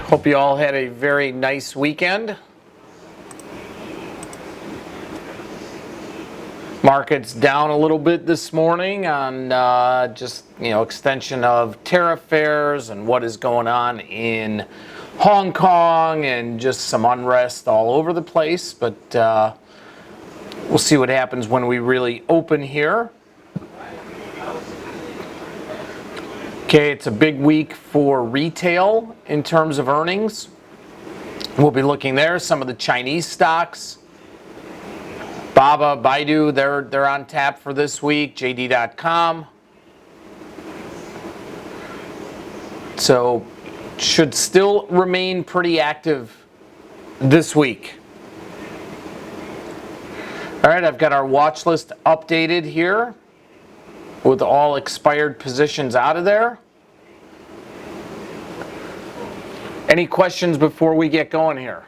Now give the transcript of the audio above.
Hope you all had a very nice weekend. Markets down a little bit this morning on just extension of tariff fears and what is going on in Hong Kong and just some unrest all over the place. But we'll see what happens when we really open here. Okay, it's a big week for retail in terms of earnings. We'll be looking there. Some of the Chinese stocks. Baba, Baidu, they're on tap for this week. JD.com. So should still remain pretty active this week. All right, I've got our watch list updated here with all expired positions out of there. Any questions before we get going here?